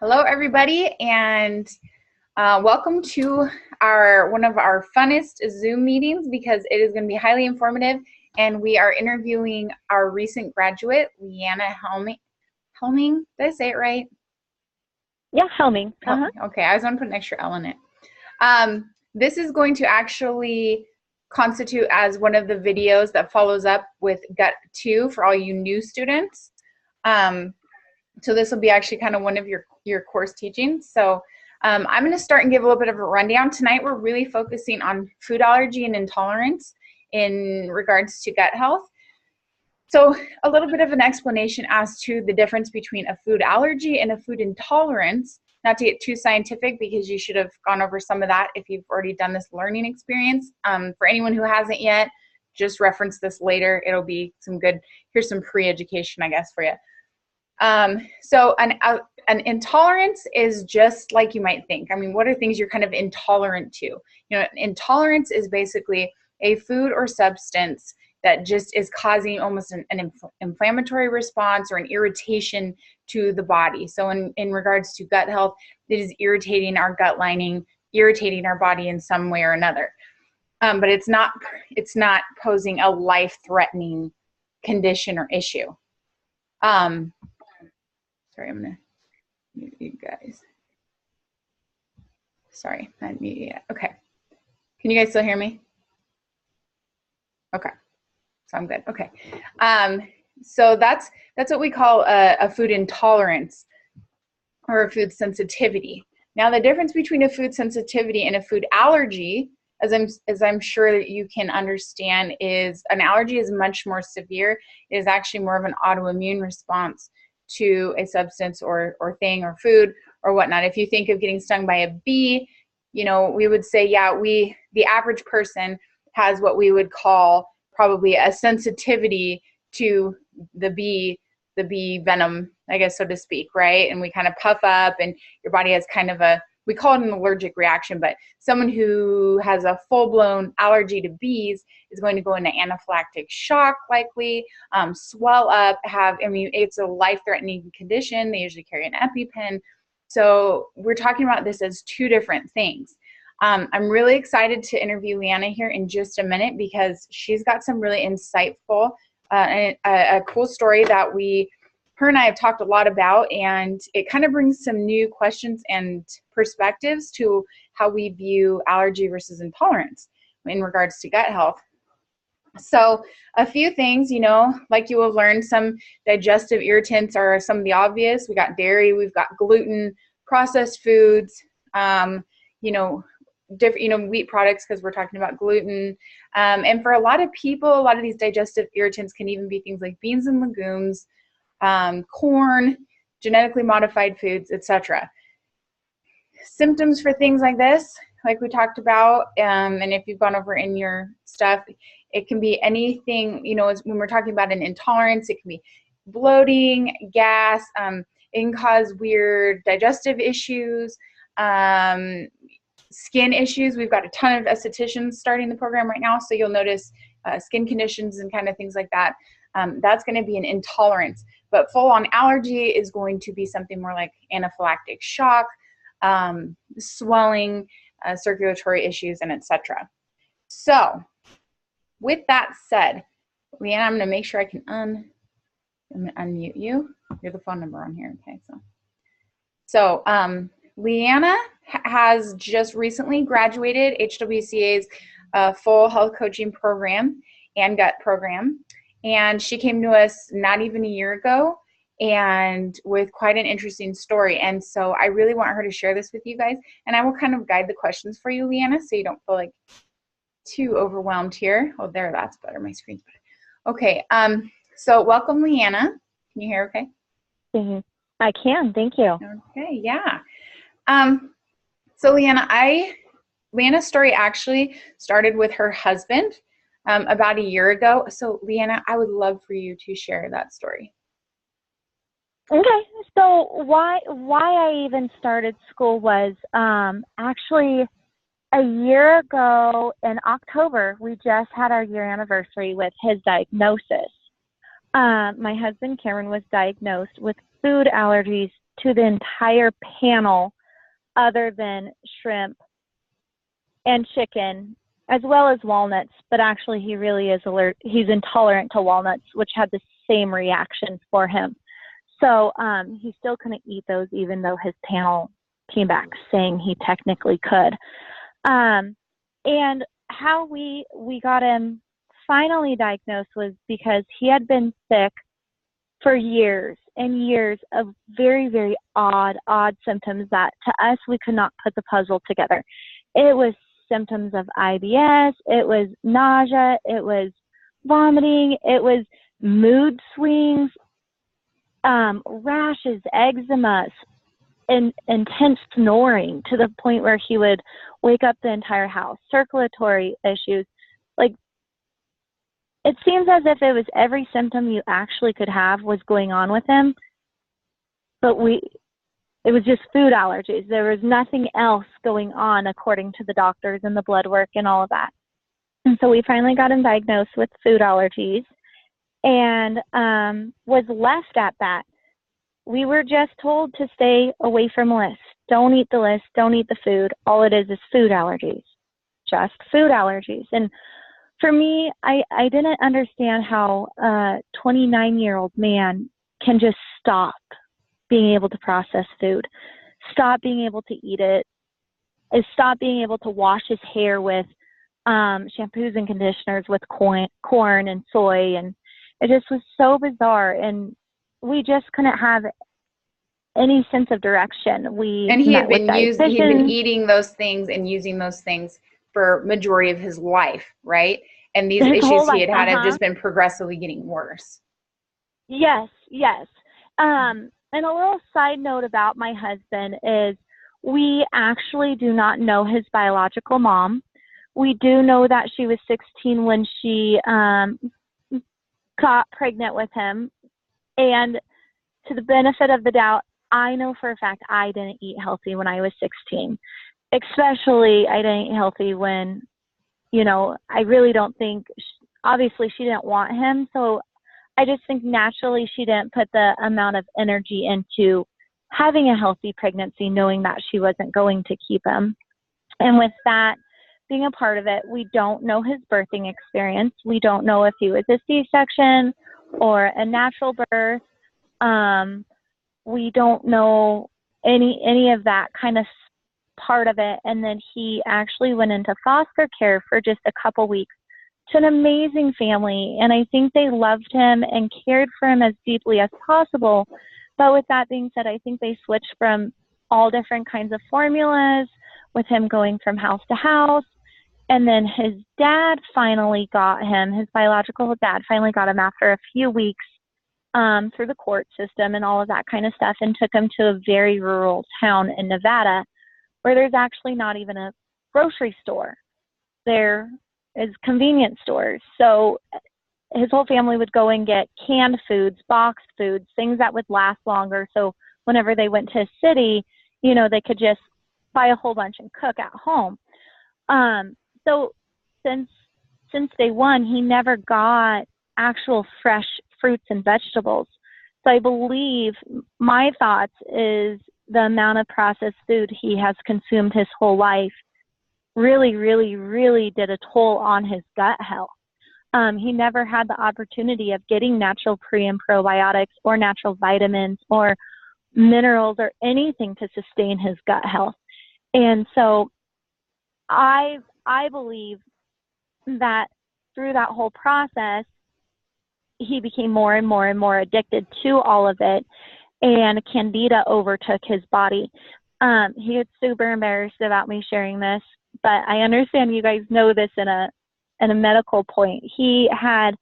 Hello, everybody, and welcome to one of our funnest Zoom meetings because it is going to be highly informative, and we are interviewing our recent graduate, Leanna Helming. Helming? Did I say it right? Yeah, Helming. Okay, I was going to put an extra L in it. This is going to actually constitute as one of the videos that follows up with Gut 2 for all you new students. So this will be actually kind of one of your course teachings. So I'm going to start and give a little bit of a rundown. Tonight we're really focusing on food allergy and intolerance in regards to gut health. So a little bit of an explanation as to the difference between a food allergy and a food intolerance. Not to get too scientific because you should have gone over some of that if you've already done this learning experience. For anyone who hasn't yet, just reference this later. It'll be some good, here's some pre-education, I guess, for you. So an intolerance is just like you might think. I mean, what are things you're kind of intolerant to? You know, intolerance is basically a food or substance that just is causing almost an inflammatory response or an irritation to the body. So in regards to gut health, it is irritating our gut lining, irritating our body in some way or another. But it's not posing a life-threatening condition or issue. Sorry, I'm going to mute you guys. Sorry, not mute yet. Okay. Can you guys still hear me? Okay. So I'm good. Okay. So that's what we call a food intolerance or a food sensitivity. Now, the difference between a food sensitivity and a food allergy, as I'm sure that you can understand, is an allergy is much more severe. It is actually more of an autoimmune response to a substance or thing or food or whatnot. If you think of getting stung by a bee, you know, we would say, yeah, the average person has what we would call probably a sensitivity to the bee venom, I guess, so to speak, right? And we kind of puff up and your body has kind of we call it an allergic reaction, but someone who has a full-blown allergy to bees is going to go into anaphylactic shock, likely, swell up, it's a life-threatening condition. They usually carry an EpiPen. So we're talking about this as two different things. I'm really excited to interview Leanna here in just a minute because she's got some really insightful, a cool story that her and I have talked a lot about, and it kind of brings some new questions and perspectives to how we view allergy versus intolerance in regards to gut health. So a few things, you know, like you have learned, some digestive irritants are some of the obvious. We got dairy, we've got gluten, processed foods, different, wheat products because we're talking about gluten. And for a lot of people, a lot of these digestive irritants can even be things like beans and legumes, corn, genetically modified foods, etc. Symptoms for things like this, like we talked about, and if you've gone over in your stuff, it can be anything, you know, when we're talking about an intolerance, it can be bloating, gas, it can cause weird digestive issues, skin issues. We've got a ton of estheticians starting the program right now, so you'll notice skin conditions and kind of things like that. That's going to be an intolerance. But full-on allergy is going to be something more like anaphylactic shock, swelling, circulatory issues, and etc. So, with that said, Leanna, I'm going to make sure I can I'm going to unmute you. You're the phone number on here. Okay, so Leanna has just recently graduated HWCA's full health coaching program and gut program. And she came to us not even a year ago and with quite an interesting story. And so I really want her to share this with you guys. And I will kind of guide the questions for you, Leanna, so you don't feel like too overwhelmed here. Oh, there, that's better. My screen's better. Okay, so welcome, Leanna. Can you hear okay? Mm-hmm. I can, thank you. Okay, yeah. So Leanna's story actually started with her husband about a year ago. So Leanna, I would love for you to share that story. Okay, so why I even started school was actually a year ago in October. We just had our year anniversary with his diagnosis. My husband Cameron was diagnosed with food allergies to the entire panel other than shrimp and chicken, as well as walnuts, but actually he really is he's intolerant to walnuts, which had the same reaction for him. So he still couldn't eat those, even though his panel came back saying he technically could. And how we got him finally diagnosed was because he had been sick for years and years of very, very odd symptoms that to us, we could not put the puzzle together. It was symptoms of IBS, it was nausea, it was vomiting, it was mood swings, rashes, eczema, and intense snoring to the point where he would wake up the entire house, circulatory issues. Like, it seems as if it was every symptom you actually could have was going on with him, but it was just food allergies. There was nothing else going on according to the doctors and the blood work and all of that. And so we finally got him diagnosed with food allergies and was left at that. We were just told to stay away from lists. Don't eat the list. Don't eat the food. All it is food allergies, just food allergies. And for me, I didn't understand how a 29-year-old man can just stop being able to process food, stop being able to eat it, stop being able to wash his hair with shampoos and conditioners with corn and soy. And it just was so bizarre. And we just couldn't have any sense of direction. And he had been eating those things and using those things for majority of his life, right? And these issues he had have just been progressively getting worse. Yes. And a little side note about my husband is we actually do not know his biological mom. We do know that she was 16 when she got pregnant with him. And to the benefit of the doubt, I know for a fact I didn't eat healthy when I was 16. Especially I didn't eat healthy when, I really don't think, obviously she didn't want him. So I just think naturally she didn't put the amount of energy into having a healthy pregnancy, knowing that she wasn't going to keep him. And with that being a part of it, we don't know his birthing experience. We don't know if he was a C-section or a natural birth. We don't know any of that kind of part of it. And then he actually went into foster care for just a couple weeks to an amazing family. And I think they loved him and cared for him as deeply as possible. But with that being said, I think they switched from all different kinds of formulas with him going from house to house. And then his dad finally got him, his biological dad finally got him after a few weeks through the court system and all of that kind of stuff, and took him to a very rural town in Nevada where there's actually not even a grocery store. There is convenience stores. So his whole family would go and get canned foods, boxed foods, things that would last longer. So whenever they went to a city, they could just buy a whole bunch and cook at home. So since day one, he never got actual fresh fruits and vegetables. So I believe my thoughts is the amount of processed food he has consumed his whole life really, really, really did a toll on his gut health. He never had the opportunity of getting natural pre and probiotics or natural vitamins or minerals or anything to sustain his gut health. And so I believe that through that whole process, he became more and more and more addicted to all of it, and Candida overtook his body. He was super embarrassed about me sharing this, but I understand you guys know this in a medical point. He had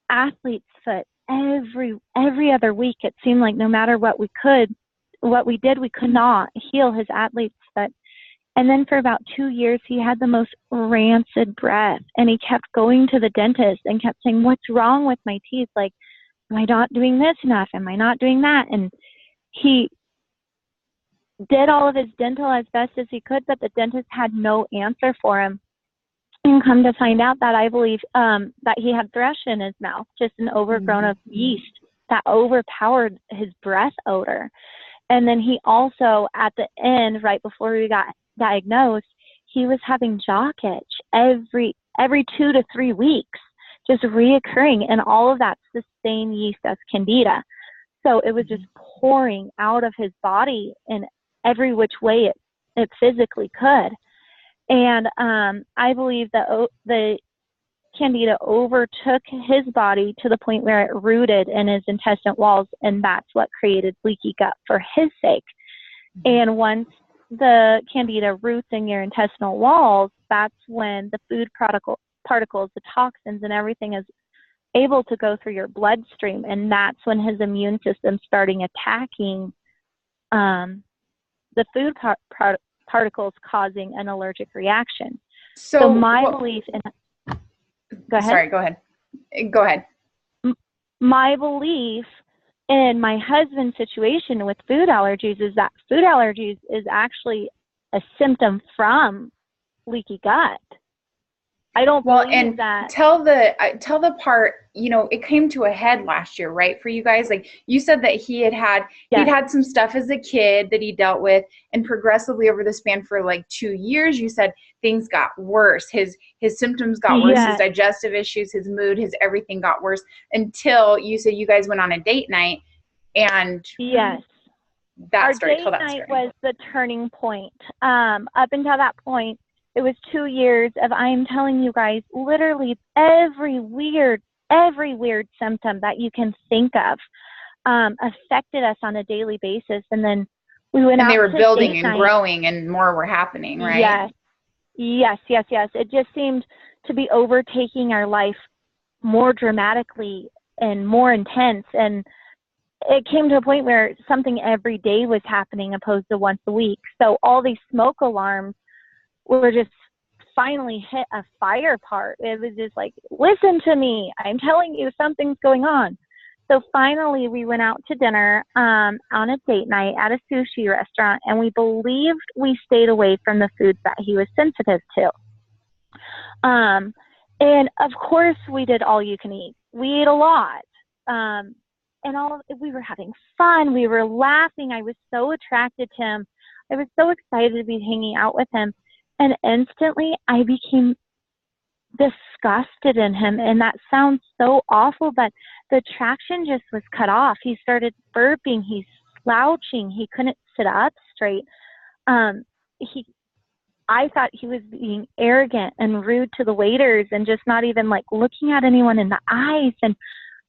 athlete's foot every other week. It seemed like no matter what we did, we could not heal his athlete's foot. And then for about 2 years, he had the most rancid breath, and he kept going to the dentist and kept saying, "What's wrong with my teeth? Like, am I not doing this enough? Am I not doing that?" And he did all of his dental as best as he could, but the dentist had no answer for him. And come to find out that I believe that he had thrush in his mouth, just an overgrown of yeast that overpowered his breath odor. And then he also, at the end, right before we got diagnosed, he was having jaw itch every 2 to 3 weeks, just reoccurring, and all of that's the same yeast as Candida. So it was just pouring out of his body in every which way it physically could. And I believe that the Candida overtook his body to the point where it rooted in his intestinal walls, and that's what created leaky gut for his sake. And once the Candida roots in your intestinal walls, that's when the food particles, the toxins and everything is able to go through your bloodstream, and that's when his immune system starting attacking the food particles, causing an allergic reaction. So my belief in... Go ahead. Sorry, go ahead. Go ahead. My belief in my husband's situation with food allergies is that food allergies is actually a symptom from leaky gut. I don't believe that. Tell the part, it came to a head last year, right? For you guys, like you said that he'd had some stuff as a kid that he dealt with, and progressively over the span for like 2 years, you said things got worse. His symptoms got worse, his digestive issues, his mood, his everything got worse, until you said you guys went on a date night, and our date night was the turning point. Up until that point, it was 2 years of, I'm telling you guys, literally every weird symptom that you can think of affected us on a daily basis. And then we went out. And they were building and growing, and more were happening, right? Yes. It just seemed to be overtaking our life more dramatically and more intense. And it came to a point where something every day was happening opposed to once a week. So all these smoke alarms were just finally hit a fire part. It was just like, listen to me, I'm telling you something's going on. So finally we went out to dinner on a date night at a sushi restaurant, and we believed we stayed away from the foods that he was sensitive to. And of course we did all you can eat. We ate a lot. And we were having fun. We were laughing. I was so attracted to him. I was so excited to be hanging out with him. And instantly I became disgusted in him. And that sounds so awful, but the traction just was cut off. He started burping. He's slouching. He couldn't sit up straight. I thought he was being arrogant and rude to the waiters, and just not even like looking at anyone in the eyes. And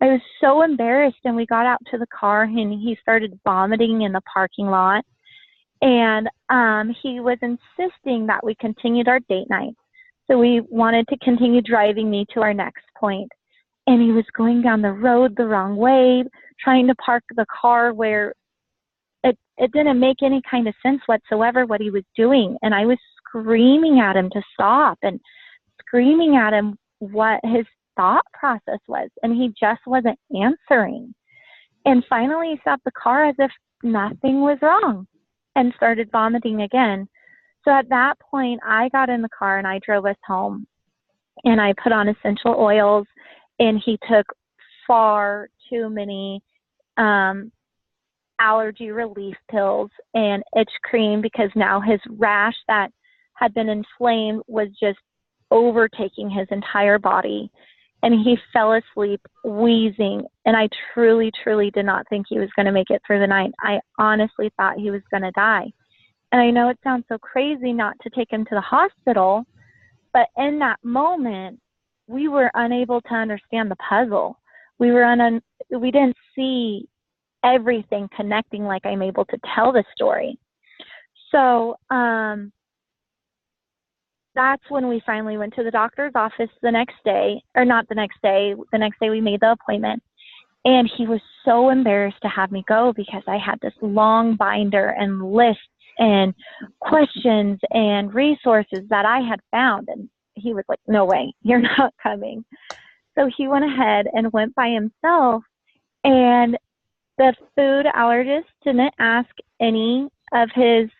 I was so embarrassed. And we got out to the car, and he started vomiting in the parking lot. And he was insisting that we continued our date night. So we wanted to continue driving me to our next point. And he was going down the road the wrong way, trying to park the car where it didn't make any kind of sense whatsoever what he was doing. And I was screaming at him to stop, and screaming at him what his thought process was. And he just wasn't answering. And finally he stopped the car as if nothing was wrong, and started vomiting again. So at that point, I got in the car and I drove us home, and I put on essential oils, and he took far too many allergy relief pills and itch cream, because now his rash that had been inflamed was just overtaking his entire body. And he fell asleep wheezing. And I truly, truly did not think he was going to make it through the night. I honestly thought he was going to die. And I know it sounds so crazy not to take him to the hospital, but in that moment, we were unable to understand the puzzle. We didn't see everything connecting like I'm able to tell the story. So that's when we finally went to the doctor's office the next day we made the appointment. And he was so embarrassed to have me go, because I had this long binder and lists and questions and resources that I had found. And he was like, no way, you're not coming. So he went ahead and went by himself. And the food allergist didn't ask any of his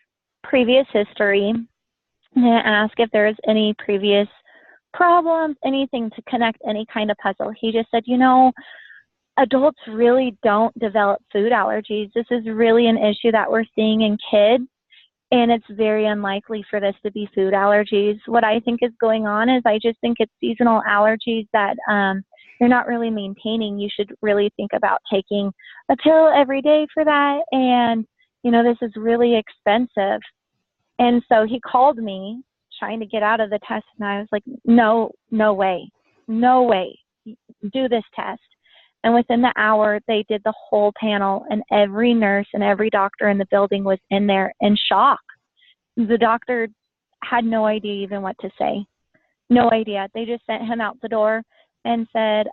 previous history, didn't ask if there was any previous problems, anything to connect any kind of puzzle. He just said, adults really don't develop food allergies. This is really an issue that we're seeing in kids, and it's very unlikely for this to be food allergies. What I think is going on is I just think it's seasonal allergies that you're not really maintaining. You should really think about taking a pill every day for that. And, you know, this is really expensive. And so he called me trying to get out of the test, and I was like, no way, do this test. And within the hour, they did the whole panel, and every nurse and every doctor in the building was in there in shock. The doctor had no idea even what to say. No idea. They just sent him out the door and said,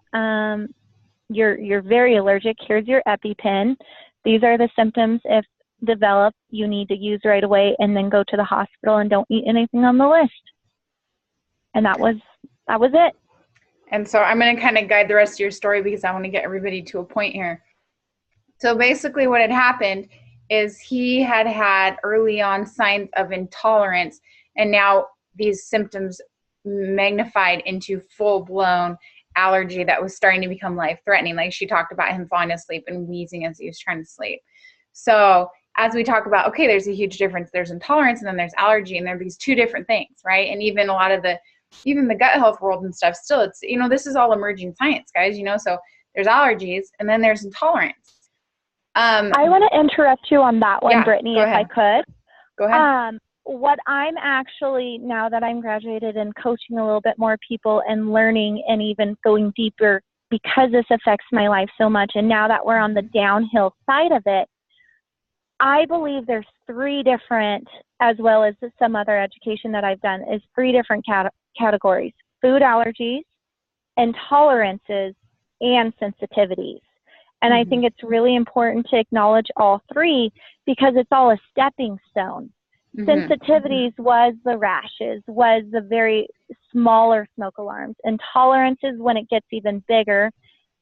you're very allergic. Here's your EpiPen. These are the symptoms. If develop, you need to use right away, and then go to the hospital and don't eat anything on the list. And that was it. And so I'm going to kind of guide the rest of your story because I want to get everybody to a point here. So basically what had happened is he had early on signs of intolerance, and now these symptoms magnified into full-blown allergy that was starting to become life-threatening. Like she talked about him falling asleep and wheezing as he was trying to sleep. So as we talk about, okay, there's a huge difference. There's intolerance and then there's allergy, and they're these two different things, right? And even a lot of even the gut health world and stuff, still, it's, you know, this is all emerging science, guys, you know, so there's allergies and then there's intolerance. I want to interrupt you on that one, yeah, Brittany, if I could. Go ahead. What I'm actually, now that I'm graduated and coaching a little bit more people and learning and even going deeper, because this affects my life so much, and now that we're on the downhill side of it, I believe there's three different, as well as some other education that I've done, is three different categories: food allergies, intolerances, and sensitivities. And I think it's really important to acknowledge all three because it's all a stepping stone. Sensitivities was the rashes, was the very smaller smoke alarms. Intolerances when it gets even bigger.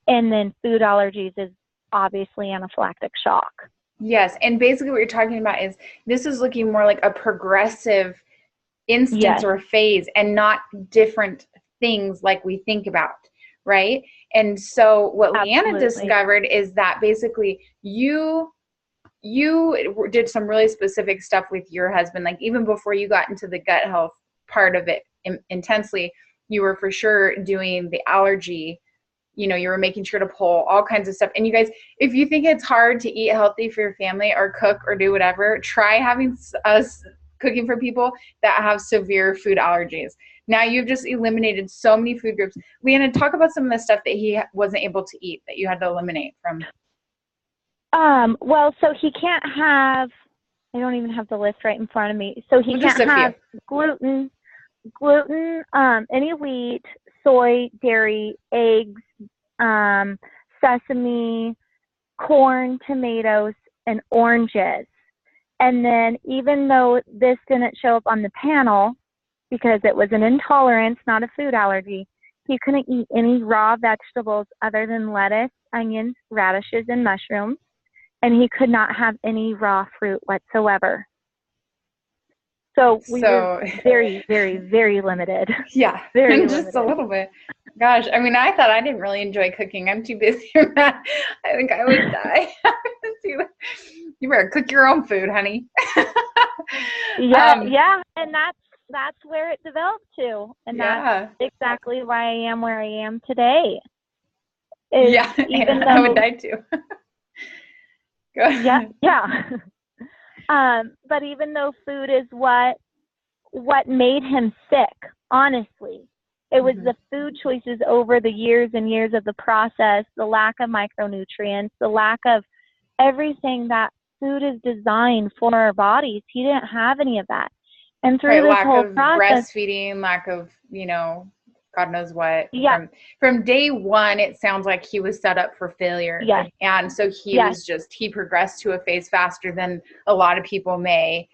And then food allergies is obviously anaphylactic shock. Yes. And basically what you're talking about is this is looking more like a progressive instance or phase and not different things like we think about, right? And so what Leanna discovered is that basically you did some really specific stuff with your husband. Like even before you got into the gut health part of it intensely, you were for sure doing the allergy. You know, you were making sure to pull all kinds of stuff. And you guys, if you think it's hard to eat healthy for your family or cook or do whatever, try having us cooking for people that have severe food allergies. Now you've just eliminated so many food groups. Leanna, talk about some of the stuff that he wasn't able to eat that you had to eliminate from. Well, so he can't have, I don't even have the list right in front of me. So he can't have gluten, any wheat, soy, dairy, eggs, sesame, corn, tomatoes, and oranges. And then even though this didn't show up on the panel because it was an intolerance, not a food allergy, he couldn't eat any raw vegetables other than lettuce, onions, radishes, and mushrooms. And he could not have any raw fruit whatsoever. So we were very, very, very limited. Yeah, very just limited. A little bit. Gosh, I mean, I thought I didn't really enjoy cooking. I'm too busy for that. I think I would die. You better cook your own food, honey. Yeah, and that's where it developed to, and that's exactly why I am where I am today. Even though I would die too. Go ahead. Yeah. But even though food is what made him sick, honestly, it was the food choices over the years and years of the process, the lack of micronutrients, the lack of everything that food is designed for our bodies. He didn't have any of that. And through this whole process, breastfeeding, lack of, God knows what. Yeah. From day one, it sounds like he was set up for failure. Yes. And so he progressed to a phase faster than a lot of people may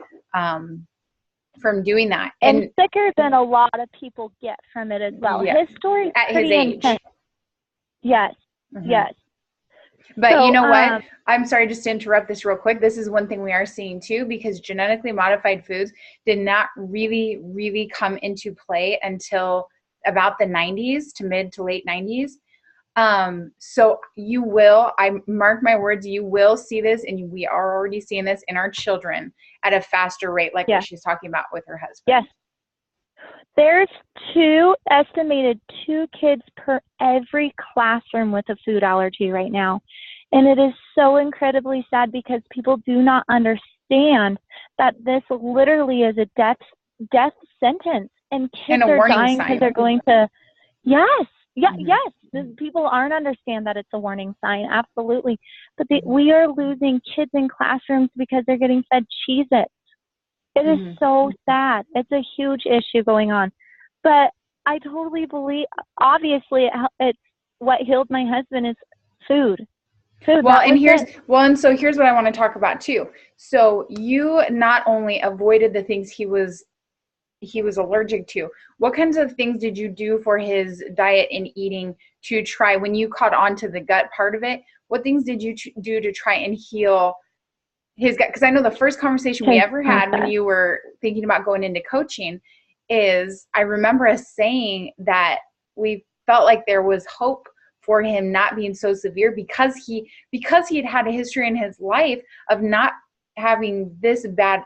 from doing that. And sicker than a lot of people get from it as well. Yes. His story is at his age. Intense. Yes. Yes. But so, you know what? I'm sorry, just to interrupt this real quick. This is one thing we are seeing too, because genetically modified foods did not really, really come into play until about the 90s to mid to late 90s. So you will, I mark my words, you will see this, and we are already seeing this in our children at a faster rate, like what she's talking about with her husband. Yes. There's estimated 2 kids per every classroom with a food allergy right now. And it is so incredibly sad because people do not understand that this literally is a death sentence. And kids are dying because they're going to, yes. People aren't understand that it's a warning sign. Absolutely. But we are losing kids in classrooms because they're getting fed Cheez-Its. It is so sad. It's a huge issue going on. But I totally believe, obviously, it's what healed my husband is food. Well, and so here's what I want to talk about too. So you not only avoided the things he was allergic to, what kinds of things did you do for his diet and eating to try, when you caught on to the gut part of it, what things did you do to try and heal his gut? Because I know the first conversation we ever had when you were thinking about going into coaching is, I remember us saying that we felt like there was hope for him not being so severe because he had had a history in his life of not having this bad,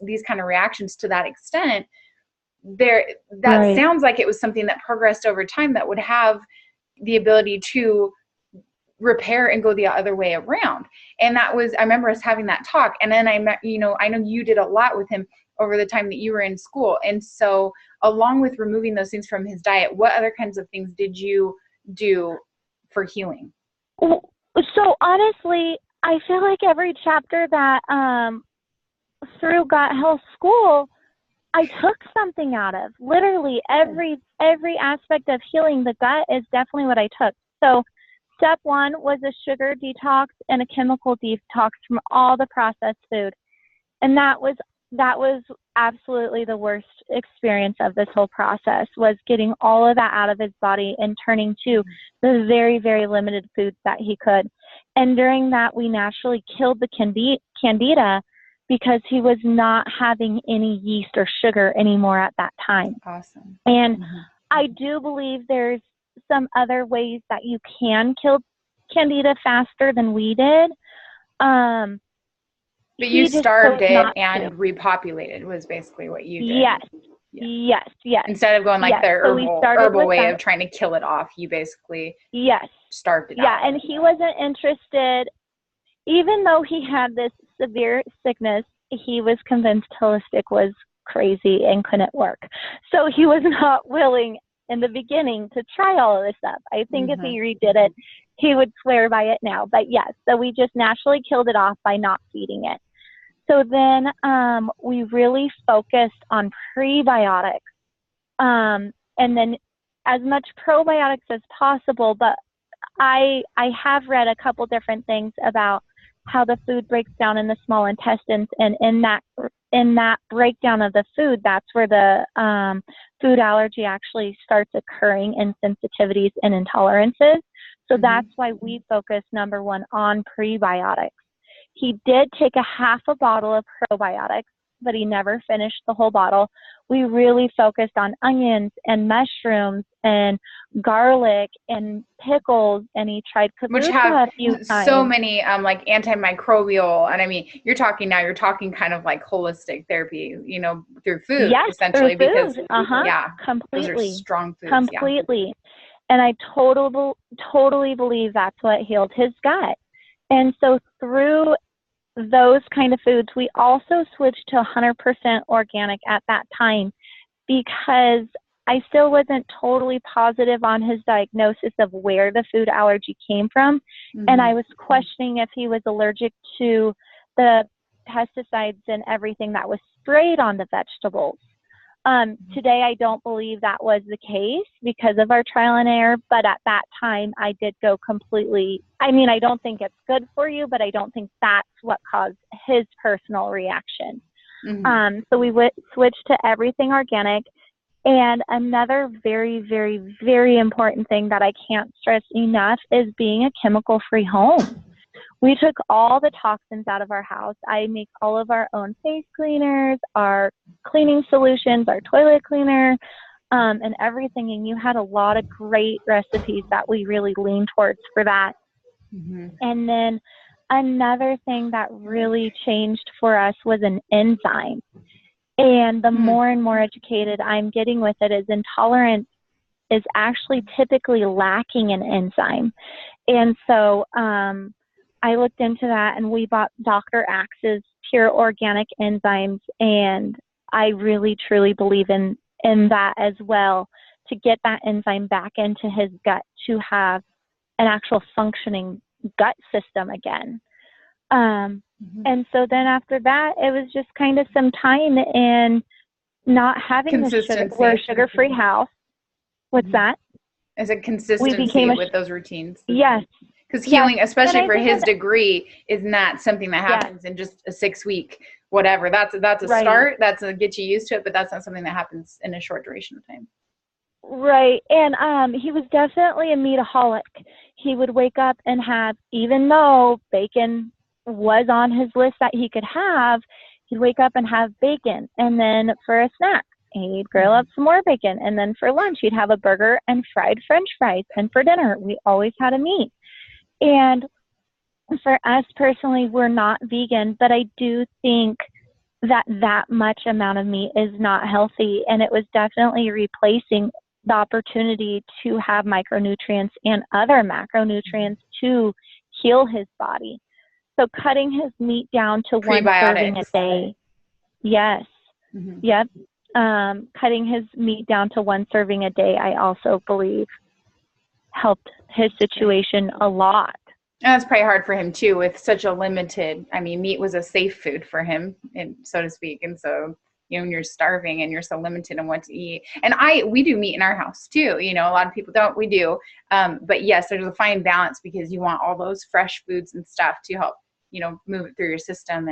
these kind of reactions to that extent. Sounds like it was something that progressed over time that would have the ability to repair and go the other way around. And I remember us having that talk. And then I know you did a lot with him over the time that you were in school. And so along with removing those things from his diet, what other kinds of things did you do for healing? So honestly, I feel like every chapter that through Gut Health School, I took something out of. Literally every aspect of healing the gut is definitely what I took. So step 1 was a sugar detox and a chemical detox from all the processed food. And that was absolutely the worst experience of this whole process, was getting all of that out of his body and turning to the very, very limited foods that he could. And during that, we naturally killed the candida because he was not having any yeast or sugar anymore at that time. Awesome. And I do believe there's some other ways that you can kill candida faster than we did. But you starved it and repopulated was basically what you did. Yes. Instead of going like the herbal way of trying to kill it off, you basically starved it out. Yeah, and he wasn't interested, even though he had this severe sickness, he was convinced holistic was crazy and couldn't work. So he was not willing in the beginning to try all of this stuff. I think if he redid it, he would swear by it now. But yes, so we just naturally killed it off by not feeding it. So then we really focused on prebiotics and then as much probiotics as possible. But I have read a couple different things about how the food breaks down in the small intestines, and in that breakdown of the food, that's where the food allergy actually starts occurring, in sensitivities and intolerances. So that's why we focus, number 1, on prebiotics. He did take a half a bottle of probiotics, but he never finished the whole bottle. We really focused on onions and mushrooms and garlic and pickles, and he tried kombucha which have a few times. So many like antimicrobial, and I mean, you're talking kind of like holistic therapy, through food, essentially, through because food. completely, those are strong foods, completely. And I totally believe that's what healed his gut. And so through those kind of foods, we also switched to 100% organic at that time, because I still wasn't totally positive on his diagnosis of where the food allergy came from. And I was questioning if he was allergic to the pesticides and everything that was sprayed on the vegetables. Today, I don't believe that was the case because of our trial and error, but at that time, I did go completely, I don't think it's good for you, but I don't think that's what caused his personal reaction. So we switched to everything organic. And another very, very, very important thing that I can't stress enough is being a chemical-free home. We took all the toxins out of our house. I make all of our own face cleaners, our cleaning solutions, our toilet cleaner. and everything. And you had a lot of great recipes that we really leaned towards for that. Mm-hmm. And then another thing that really changed for us was an enzyme. And the more and more educated I'm getting with it, is intolerance is actually typically lacking an enzyme. And so I looked into that, and we bought Dr. Axe's pure organic enzymes, and I really truly believe in that as well, to get that enzyme back into his gut to have an actual functioning gut system again. And so then after that, it was just kind of some time and not having the sugar. We're a sugar-free house. What's that? As a consistency with those routines. Yes. Because healing, especially for his degree, is not something that happens in just a 6-week whatever. That's a start. That's a get you used to it, but that's not something that happens in a short duration of time. Right. And he was definitely a meataholic. He would wake up and have, even though bacon was on his list that he could have, he'd wake up and have bacon. And then for a snack, he'd grill up some more bacon. And then for lunch, he'd have a burger and fried French fries. And for dinner, we always had a meat. And for us personally, we're not vegan, but I do think that much amount of meat is not healthy. And it was definitely replacing the opportunity to have micronutrients and other macronutrients to heal his body. So cutting his meat down to one serving a day. Yes. Yep. Cutting his meat down to one serving a day, I also believe helped his situation a lot. And that's probably hard for him too, with such a limited, meat was a safe food for him, so to speak. And so, when you're starving and you're so limited on what to eat. And we do meat in our house too. A lot of people don't, we do. But yes, there's a fine balance, because you want all those fresh foods and stuff to help, move it through your system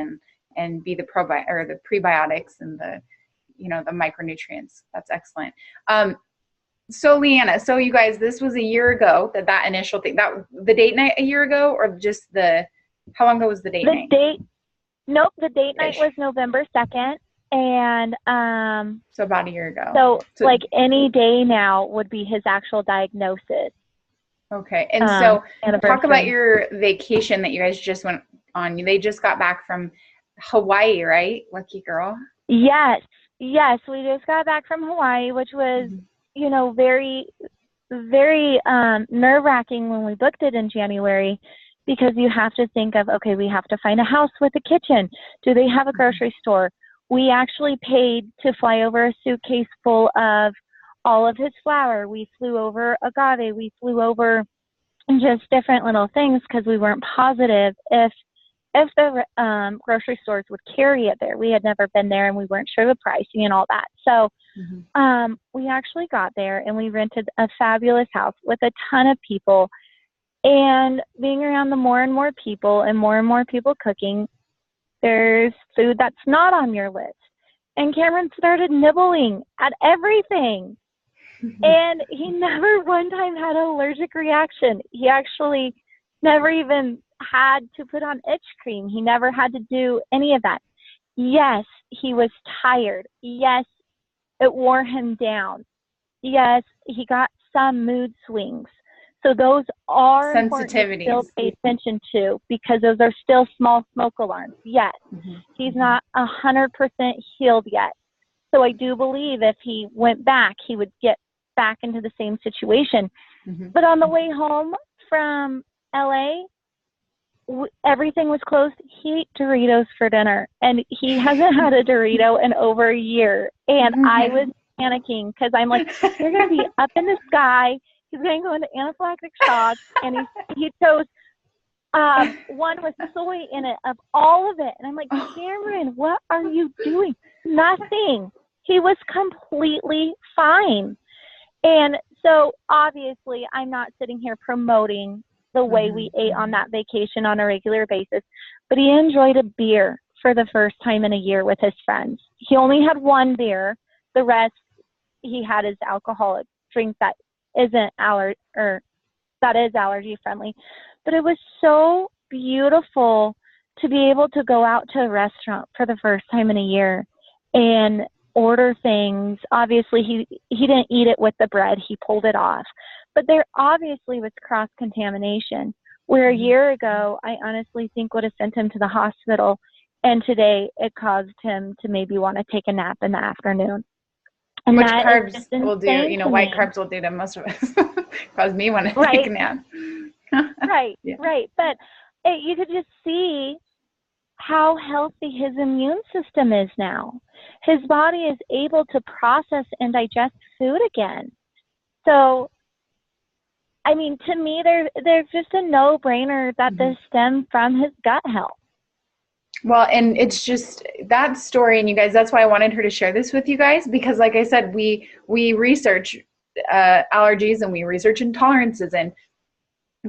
and be the prebiotics and the micronutrients. That's excellent. So Leanna, so you guys, this was a year ago that initial thing, the date night a year ago, or just how long ago was the date night? The date night was November 2nd. And so about a year ago. So like any day now would be his actual diagnosis. Okay. And so talk about your vacation that you guys just went on. They just got back from Hawaii, right? Lucky girl. Yes, we just got back from Hawaii, which was very, very nerve-wracking when we booked it in January, because you have to think of, okay, we have to find a house with a kitchen. Do they have a grocery store? We actually paid to fly over a suitcase full of all of his flour. We flew over agave. We flew over just different little things, because we weren't positive if the grocery stores would carry it there. We had never been there, and we weren't sure the pricing and all that. So we actually got there, and we rented a fabulous house with a ton of people. And being around the more and more people cooking, there's food that's not on your list. And Cameron started nibbling at everything. And he never one time had an allergic reaction. He actually never even had to put on itch cream. He never had to do any of that. Yes, he was tired. Yes, it wore him down. Yes, he got some mood swings. So those are important to still pay attention to, because those are still small smoke alarms. Yes, he's not 100% healed yet. So I do believe if he went back, he would get back into the same situation. But on the way home from LA, everything was closed. He ate Doritos for dinner, and he hasn't had a Dorito in over a year. And I was panicking, because I'm like, you're going to be up in the sky. He's going to go into anaphylactic shock, and he chose one with soy in it, of all of it. And I'm like, Cameron, what are you doing? Nothing. He was completely fine. And so obviously I'm not sitting here promoting the way we ate on that vacation on a regular basis, but he enjoyed a beer for the first time in a year with his friends. He only had one beer. The rest, he had his alcoholic drink that isn't that is allergy friendly. But it was so beautiful to be able to go out to a restaurant for the first time in a year and order things. Obviously, he didn't eat it with the bread. He pulled it off. But there obviously was cross-contamination, where a year ago, I honestly think would have sent him to the hospital. And today it caused him to maybe want to take a nap in the afternoon. And which that carbs is just will do, insane to white me. carbs will do to most of us. Cause me want to Right. take a nap. Right, Yeah. right. But you could just see how healthy his immune system is now. His body is able to process and digest food again. So, I mean, to me, there's just a no-brainer that this stemmed from his gut health. Well, and it's just that story, and you guys, that's why I wanted her to share this with you guys, because like I said, we research allergies and we research intolerances, and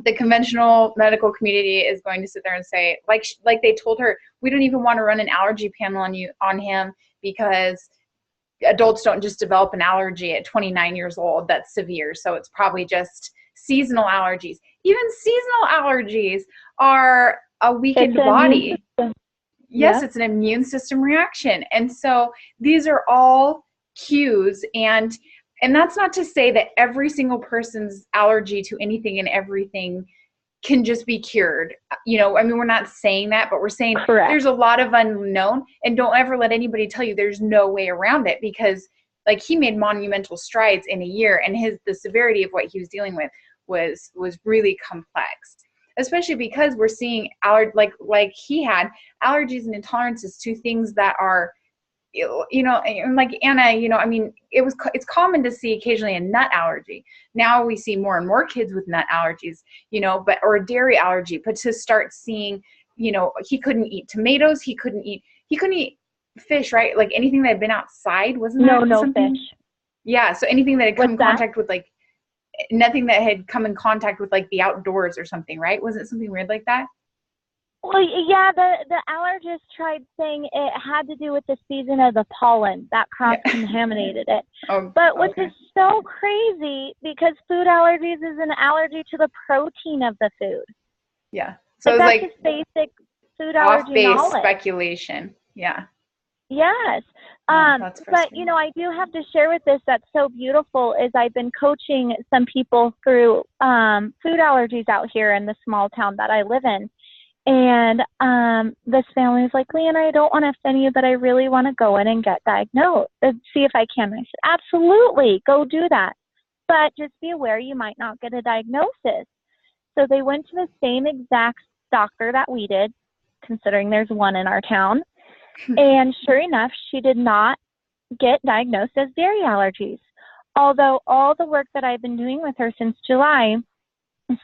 the conventional medical community is going to sit there and say, like they told her, we don't even want to run an allergy panel on him because adults don't just develop an allergy at 29 years old that's severe. So it's probably just seasonal allergies. Even seasonal allergies are a weakened body. Yes, Yep. it's an immune system reaction. And so these are all cues, and that's not to say that every single person's allergy to anything and everything can just be cured. I mean, we're not saying that, but we're saying Correct. There's a lot of unknown, and don't ever let anybody tell you there's no way around it, because like he made monumental strides in a year, and the severity of what he was dealing with was really complex, especially because we're seeing like he had allergies and intolerances to things that are, like Anna, I mean, it's common to see occasionally a nut allergy. Now we see more and more kids with nut allergies, or a dairy allergy, but to start seeing, he couldn't eat tomatoes. He couldn't eat fish, right? Like anything that had been outside, wasn't that No something? fish. Yeah. So anything that had come in What's that? contact with nothing that had come in contact with the outdoors or something, right? Wasn't it something weird like that? Well, yeah, the allergist tried saying it had to do with the season of the pollen that cross-contaminated it. But which is so crazy, because food allergies is an allergy to the protein of the food. Yeah. So that's it's just basic food allergy knowledge. Off-base speculation. Yeah. Yes. That's but, I do have to share with this that's so beautiful is I've been coaching some people through food allergies out here in the small town that I live in. And this family is like, Leanna, I don't want to offend you, but I really want to go in and get diagnosed and see if I can. I said, absolutely, go do that. But just be aware you might not get a diagnosis. So they went to the same exact doctor that we did, considering there's one in our town. And sure enough, she did not get diagnosed as dairy allergies. Although all the work that I've been doing with her since July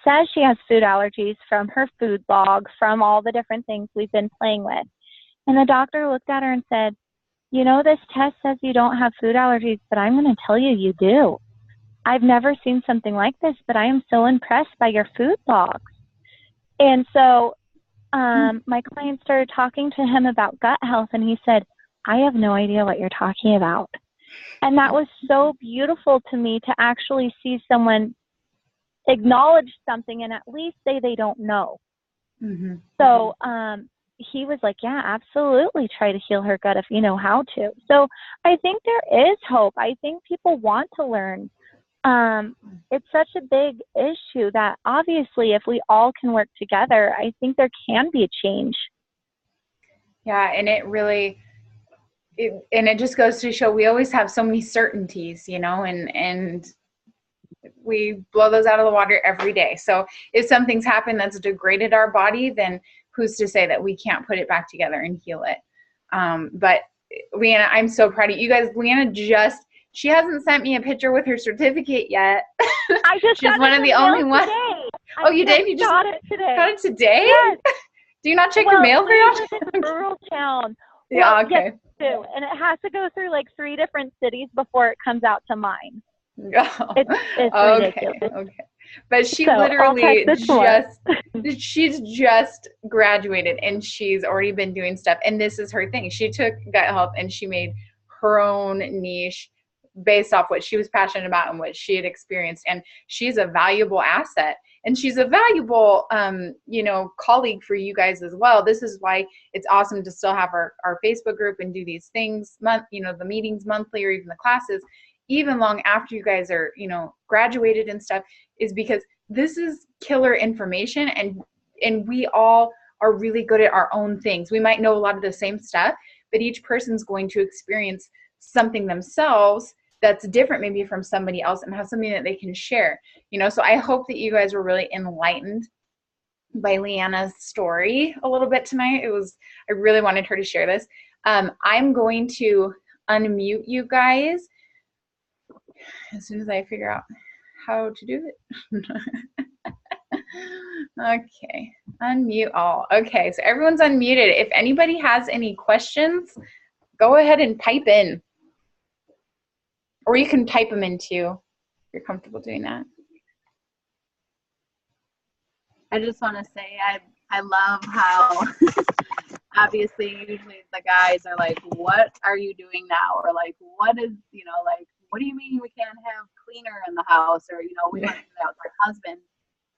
says she has food allergies from her food log, from all the different things we've been playing with. And the doctor looked at her and said, this test says you don't have food allergies, but I'm going to tell you you do. I've never seen something like this, but I am so impressed by your food logs. And so my client started talking to him about gut health, and he said, I have no idea what you're talking about. And that was so beautiful to me, to actually see someone acknowledge something and at least say they don't know. Mm-hmm. So he was like, yeah, absolutely, try to heal her gut if you know how to. So I think there is hope. I think people want to learn. It's such a big issue that obviously if we all can work together, I think there can be a change. Yeah, and it just goes to show we always have so many certainties, and we blow those out of the water every day. So if something's happened that's degraded our body, then who's to say that we can't put it back together and heal it? But Leanna, I'm so proud of you guys. Leanna she hasn't sent me a picture with her certificate yet. I just She's one of the only ones. Oh, you did? You just got it today? Got it today? Yes. Do you not check your mail very often? We live in a rural town. Yeah, okay. Yes, too. And it has to go through 3 different cities before it comes out to mine. Oh, it's ridiculous. Okay. But she literally she's just graduated, and she's already been doing stuff. And this is her thing. She took gut health and she made her own niche based off what she was passionate about and what she had experienced. And she's a valuable asset. and she's a valuable, you know, colleague for you guys as well. This is why it's awesome to still have our Facebook group and do these things, you know, the meetings monthly or even the classes, even long after you guys are, you know, graduated and stuff, is because this is killer information, and we all are really good at our own things. We might know a lot of the same stuff, but each person's going to experience something themselves that's different maybe from somebody else and have something that they can share, you know. So I hope that you guys were really enlightened by Leanna's story a little bit tonight. I really wanted her to share this. I'm going to unmute you guys as soon as I figure out how to do it. Okay, unmute all. Okay, so everyone's unmuted. If anybody has any questions, go ahead and type in. Or you can type them in too, if you're comfortable doing that. I just want to say I love how obviously usually the guys are like, what are you doing now? Or like, what is, you know, like, what do you mean we can't have cleaner in the house? Or, you know, we want to do that with my husband.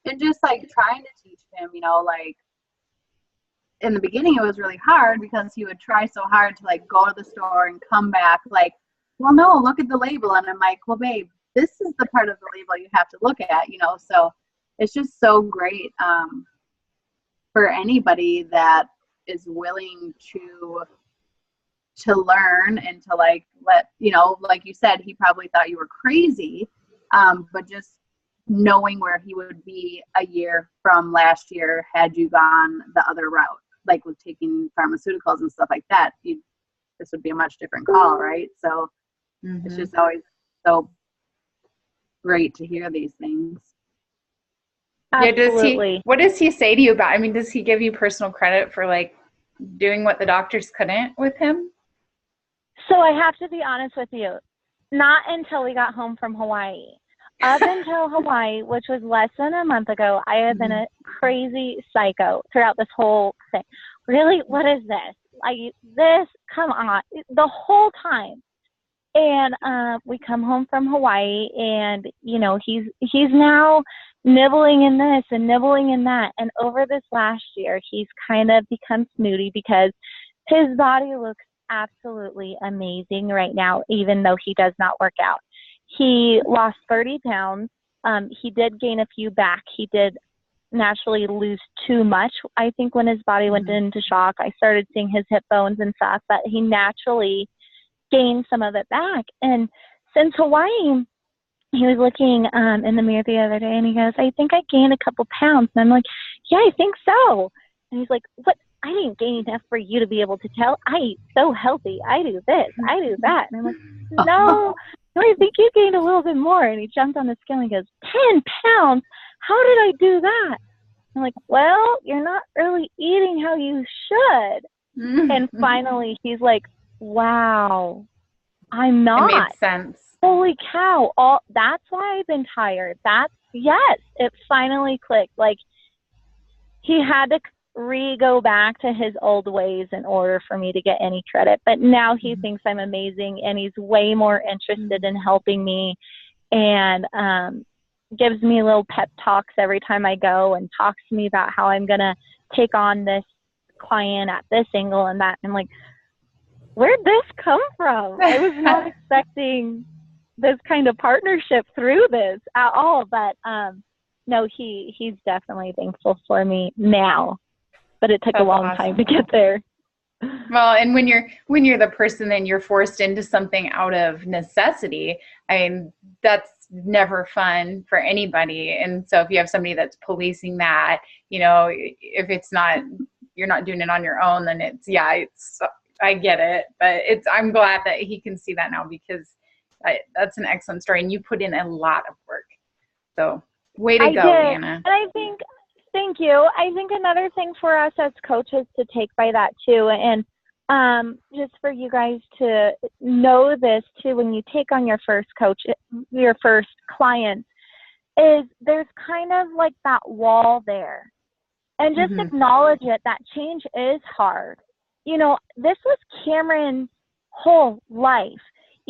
And just like trying to teach him, you know, like in the beginning it was really hard because he would try so hard to like go to the store and come back like, well, no, look at the label. And I'm like, well, babe, this is the part of the label you have to look at, you know. So it's just so great for anybody that is willing to learn and to like let, you know, like you said, he probably thought you were crazy, but just knowing where he would be a year from last year had you gone the other route, like with taking pharmaceuticals and stuff like that, this would be a much different call, right? So it's just always so great to hear these things. Absolutely. Yeah, what does he say to you about, I mean, does he give you personal credit for like doing what the doctors couldn't with him? So I have to be honest with you, not until we got home from Hawaii. Up until Hawaii, which was less than a month ago, I have been a crazy psycho throughout this whole thing. Really, what is this? Like this, come on, the whole time. And we come home from Hawaii, and you know he's now nibbling in this and nibbling in that. And over this last year, he's kind of become snooty because his body looks absolutely amazing right now, even though he does not work out. He lost 30 pounds. He did gain a few back. He did naturally lose too much. I think when his body went into shock, I started seeing his hip bones and stuff, but he naturally gained some of it back. And since Hawaii, he was looking in the mirror the other day, and he goes, I think I gained a couple pounds. And I'm like, yeah, I think so. And he's like, what? I didn't gain enough for you to be able to tell. I eat so healthy. I do this. I do that. And I'm like, no, I think you gained a little bit more. And he jumped on the scale and he goes, 10 pounds? How did I do that? I'm like, well, you're not really eating how you should. And finally, he's like, wow, I'm not. It made sense. Holy cow. That's why I've been tired. Yes, it finally clicked. Like, he had to go back to his old ways in order for me to get any credit. But now he thinks I'm amazing, and he's way more interested in helping me, and gives me little pep talks every time I go and talks to me about how I'm going to take on this client at this angle and that. I'm like, where'd this come from? I was not expecting this kind of partnership through this at all. But no, he's definitely thankful for me now, but it took a long time to get there. Well, and when you're the person and you're forced into something out of necessity, I mean, that's never fun for anybody. And so if you have somebody that's policing that, you know, if it's not, you're not doing it on your own, then I get it, but I'm glad that he can see that now, because that's an excellent story, and you put in a lot of work. So way to go, Leanna. And I think, thank you. I think another thing for us as coaches to take by that too, and just for you guys to know this too, when you take on your first client, is there's kind of like that wall there, and just acknowledge it. That change is hard. You know, this was Cameron's whole life.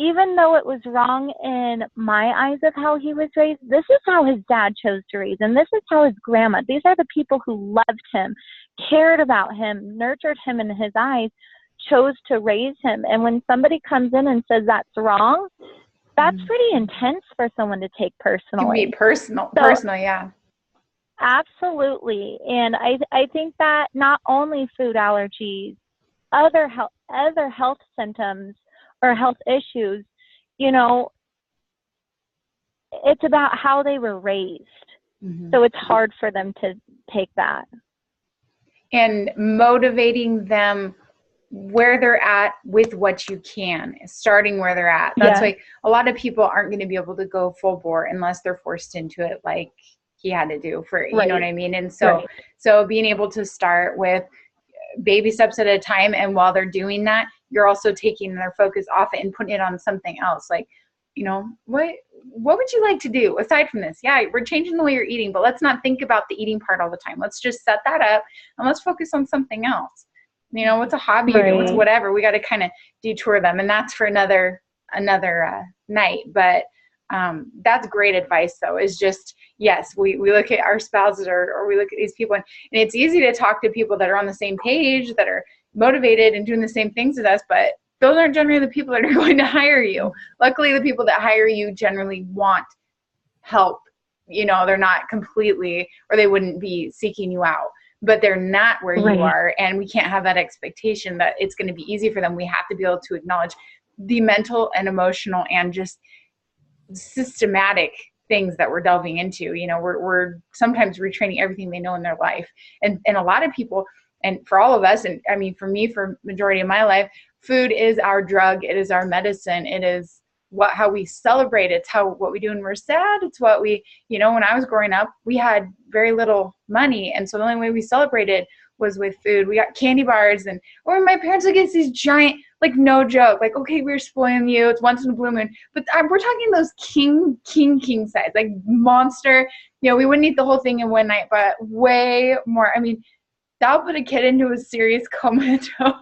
even though it was wrong in my eyes of how he was raised, this is how his dad chose to raise him. This is how his grandma, these are the people who loved him, cared about him, nurtured him in his eyes, chose to raise him. And when somebody comes in and says that's wrong, that's pretty intense for someone to take personally. It can be personal, yeah. Absolutely. And I think that not only food allergies, other health symptoms or health issues, you know, it's about how they were raised. So it's hard for them to take that. And motivating them where they're at with what you can, starting where they're at. That's why a lot of people aren't going to be able to go full bore unless they're forced into it, like he had to do for, you know what I mean? And so, so being able to start with baby steps at a time. And while they're doing that, you're also taking their focus off it and putting it on something else. Like, you know, what would you like to do aside from this? Yeah, we're changing the way you're eating, but let's not think about the eating part all the time. Let's just set that up and let's focus on something else. You know, what's a hobby you're doing? What's whatever. We got to kind of detour them. And that's for another night. But that's great advice, though, is just, yes, we look at our spouses or we look at these people, and it's easy to talk to people that are on the same page, that are motivated and doing the same things as us, but those aren't generally the people that are going to hire you. Luckily, the people that hire you generally want help. You know, they're not completely, or they wouldn't be seeking you out, but they're not where you are. And we can't have that expectation that it's going to be easy for them. We have to be able to acknowledge the mental and emotional and just systematic things that we're delving into. You know, we're sometimes retraining everything they know in their life. And a lot of people, and for all of us, and I mean, for me, for majority of my life, food is our drug. It is our medicine. It is how we celebrate. It's what we do when we're sad. It's what we, you know, when I was growing up, we had very little money. And so the only way we celebrated was with food. We got candy bars, or my parents would get these giant, like, no joke, like, okay, we're spoiling you. It's once in a blue moon. But we're talking those king size, like monster. You know, we wouldn't eat the whole thing in one night, but way more. I mean, that'll put a kid into a serious comatose.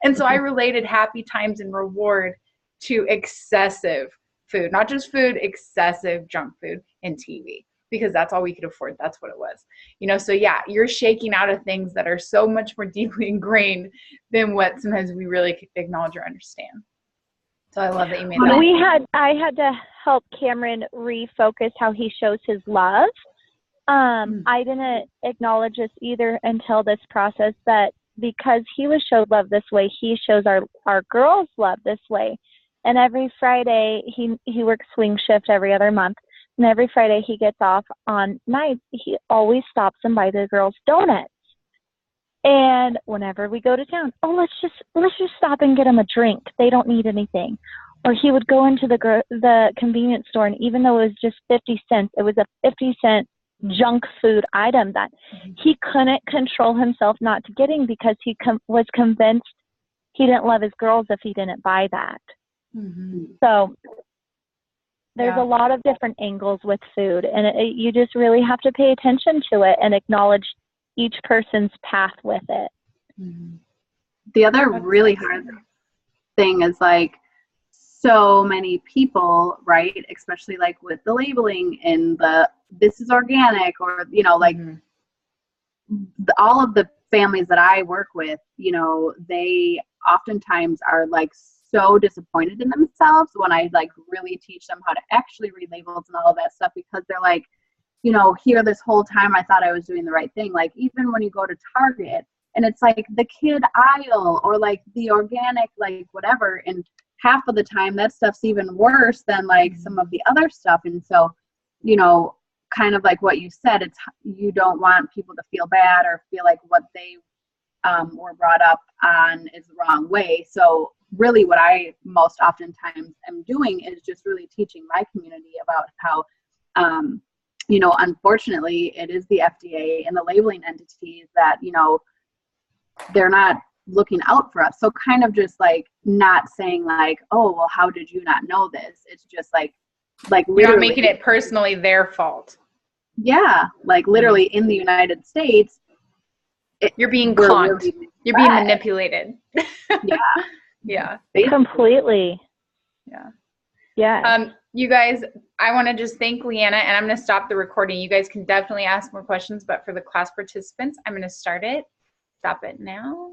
And so I related happy times and reward to excessive food, not just food, excessive junk food and TV, because that's all we could afford. That's what it was. You know, so yeah, you're shaking out of things that are so much more deeply ingrained than what sometimes we really acknowledge or understand. So I love that you made that. I had to help Cameron refocus how he shows his love. I didn't acknowledge this either until this process, that because he was showed love this way, he shows our girls love this way. And every Friday, he works swing shift every other month. And every Friday he gets off on nights, he always stops and buys the girls donuts. And whenever we go to town, let's just stop and get them a drink. They don't need anything. Or he would go into the convenience store, and even though it was just 50 cents, it was a 50-cent junk food item that he couldn't control himself not to getting, because he was convinced he didn't love his girls if he didn't buy that. So there's a lot of different angles with food, and you just really have to pay attention to it and acknowledge each person's path with it. The other really hard thing is, like, so many people, right, especially like with the labeling and this is organic, or, you know, like all of the families that I work with, you know, they oftentimes are like so disappointed in themselves when I like really teach them how to actually read labels and all of that stuff, because they're like, you know, here this whole time I thought I was doing the right thing. Like, even when you go to Target and it's like the kid aisle or like the organic, like whatever, and half of the time that stuff's even worse than like some of the other stuff. And so, you know, kind of like what you said, it's, you don't want people to feel bad or feel like what they were brought up on is the wrong way. So really what I most oftentimes am doing is just really teaching my community about how, you know, unfortunately it is the FDA and the labeling entities that, you know, they're not looking out for us. So kind of just like not saying like, oh, well, how did you not know this? It's just like literally, you're not making it personally their fault. Yeah. Like literally in the United States, you're being conned. You're being manipulated. Yeah. Yeah. Completely. Yeah. Yeah. You guys, I want to just thank Leanna, and I'm going to stop the recording. You guys can definitely ask more questions, but for the class participants, I'm going to start it. Stop it now.